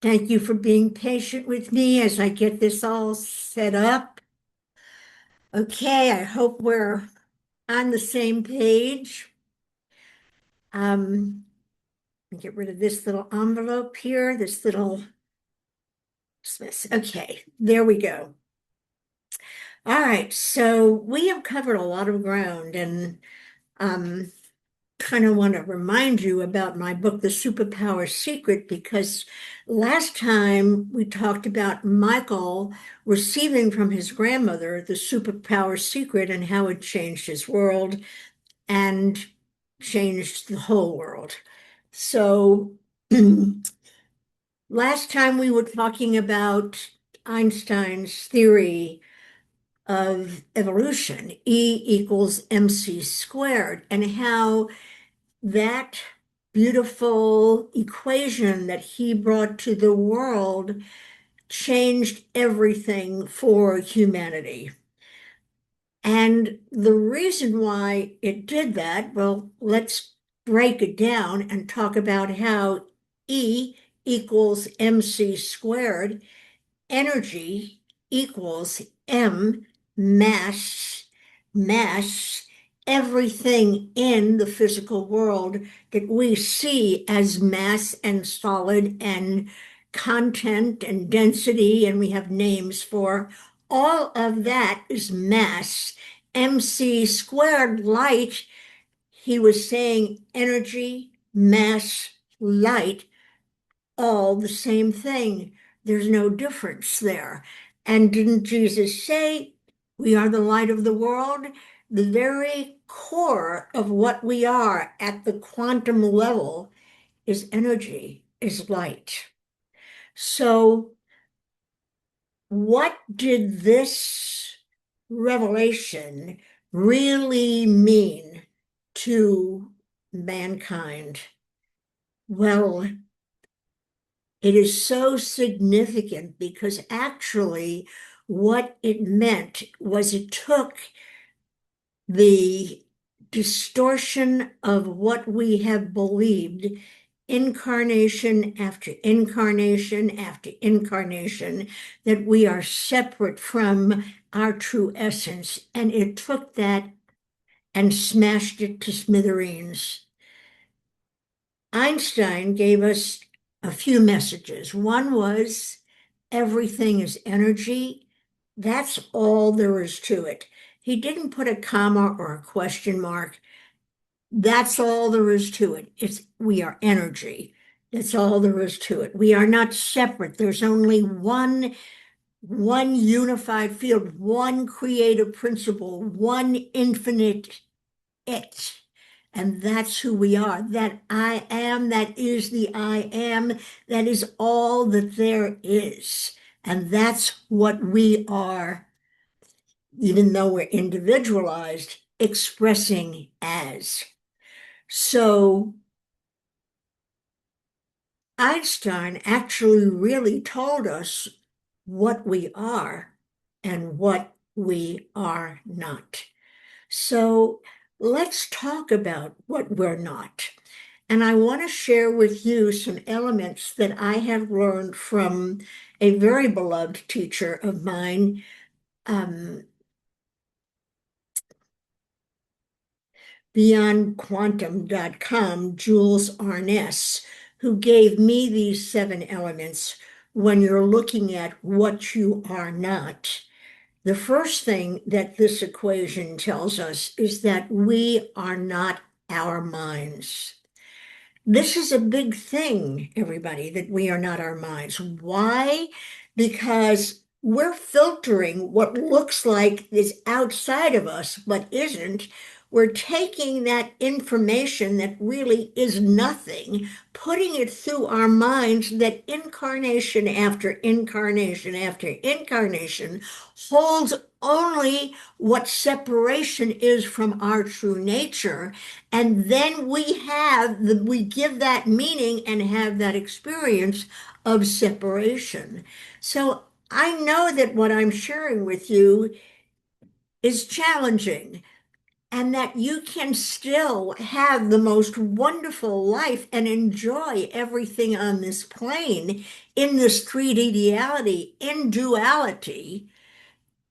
Thank you for being patient with me as I get this all set up. Okay, I hope we're on the same page. Get rid of this little envelope here, this little Smith. Okay, there we go. All right, so we have covered a lot of ground, and um, kind of want to remind you about my book, The Superpower Secret, because last time we talked about Michael receiving from his grandmother the superpower secret and how it changed his world and changed the whole world. So last time we were talking about Einstein's theory of evolution, E equals mc squared, and how that beautiful equation that he brought to the world changed everything for humanity. And the reason why it did that, well, let's break it down and talk about how E equals mc squared, energy equals M, mass, everything in the physical world that we see as mass and solid and content and density, and we have names for all of that is mass. MC squared light, he was saying energy, mass, light all the same thing. There's no difference there. And didn't Jesus say, we are the light of the world? The very core of what we are at the quantum level is energy, is light. So, what did this revelation really mean to mankind? Well, it is so significant because actually what it meant was it took the distortion of what we have believed incarnation after incarnation after incarnation, that we are separate from our true essence. And it took that and smashed it to smithereens. Einstein gave us a few messages. One was everything is energy. That's all there is to it. He didn't put a comma or a question mark. That's all there is to it. It's we are energy. That's all there is to it. We are not separate. There's only one unified field, one creative principle, one infinite it. And that's who we are. That I am, that is the I am, that is all that there is. And that's what we are, even though we're individualized, expressing as. So Einstein actually really told us what we are and what we are not. So let's talk about what we're not. And I want to share with you some elements that I have learned from a very beloved teacher of mine, beyondquantum.com, Jules Arness, who gave me these 7 elements when you're looking at what you are not. The first thing that this equation tells us is that we are not our minds. This is a big thing, everybody, that we are not our minds. Why? Because we're filtering what looks like is outside of us, but isn't. We're taking that information that really is nothing, putting it through our minds that incarnation after incarnation after incarnation holds only what separation is from our true nature. And then we give that meaning and have that experience of separation. So I know that what I'm sharing with you is challenging. and that you can still have the most wonderful life and enjoy everything on this plane in this 3D reality, in duality,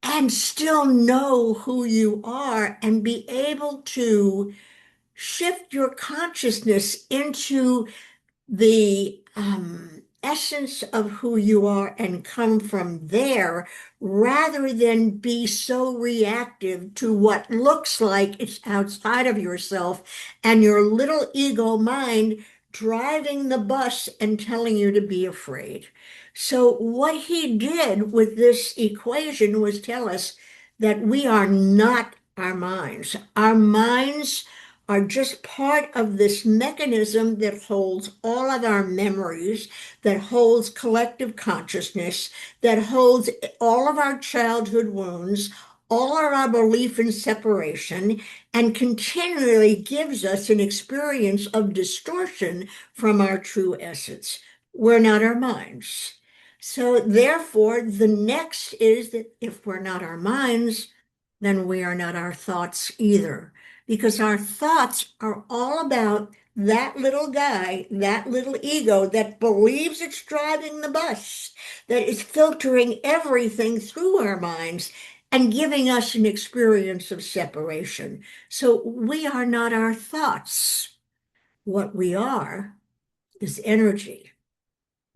and still know who you are and be able to shift your consciousness into the essence of who you are and come from there rather than be so reactive to what looks like it's outside of yourself and your little ego mind driving the bus and telling you to be afraid. So, what he did with this equation was tell us that we are not our minds. Our minds are just part of this mechanism that holds all of our memories, that holds collective consciousness, that holds all of our childhood wounds, all of our belief in separation, and continually gives us an experience of distortion from our true essence. We're not our minds. So, therefore, the next is that if we're not our minds, then we are not our thoughts either, because our thoughts are all about that little guy, that little ego that believes it's driving the bus, that is filtering everything through our minds and giving us an experience of separation. So we are not our thoughts. What we are is energy.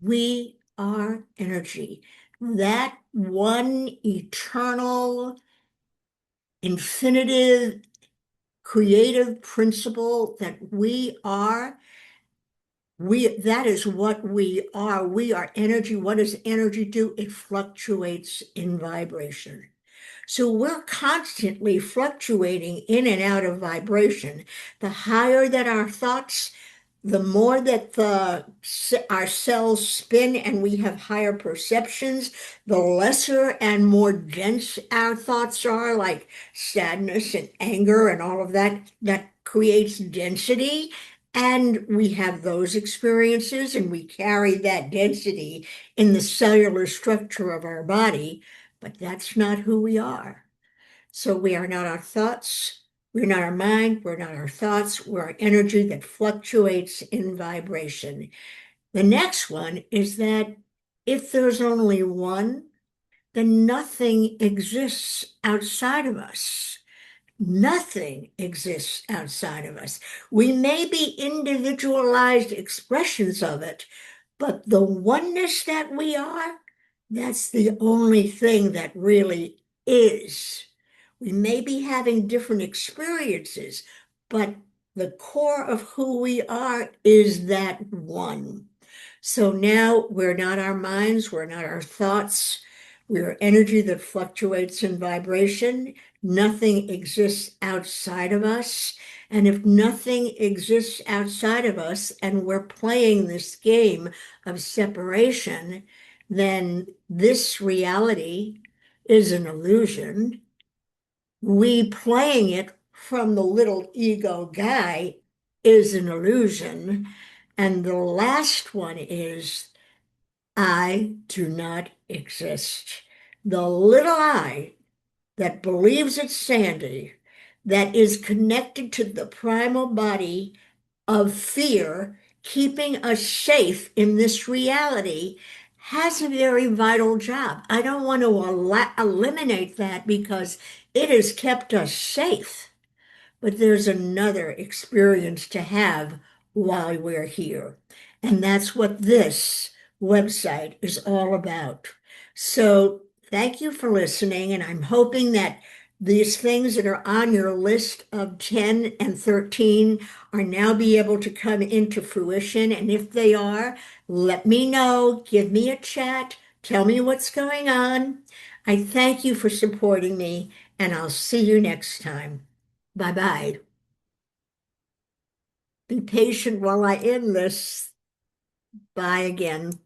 We are energy. That one eternal, infinitive, creative principle that we are, that is what we are. We are energy. What does energy do? It fluctuates in vibration. So we're constantly fluctuating in and out of vibration. The higher that our thoughts, the more that our cells spin and we have higher perceptions, the lesser and more dense our thoughts are, like sadness and anger and all of that, that creates density. And we have those experiences and we carry that density in the cellular structure of our body, but that's not who we are. So we are not our thoughts. We're not our mind. We're not our thoughts. We're energy that fluctuates in vibration. The next one is that if there's only one, then nothing exists outside of us. Nothing exists outside of us. We may be individualized expressions of it, but the oneness that we are, that's the only thing that really is. We may be having different experiences, but the core of who we are is that one. So now we're not our minds, we're not our thoughts, we're energy that fluctuates in vibration. Nothing exists outside of us. And if nothing exists outside of us and we're playing this game of separation, then this reality is an illusion. We playing it from the little ego guy is an illusion. And the last one is I do not exist. The little I that believes it's Sandy, that is connected to the primal body of fear, keeping us safe in this reality, has a very vital job. I don't want to eliminate that because it has kept us safe. But there's another experience to have while we're here. And that's what this website is all about. So thank you for listening. And I'm hoping that these things that are on your list of 10 and 13 are now be able to come into fruition. And if they are, let me know, give me a chat, tell me what's going on. I thank you for supporting me, and I'll see you next time. Bye-bye. Be patient while I end this. Bye again.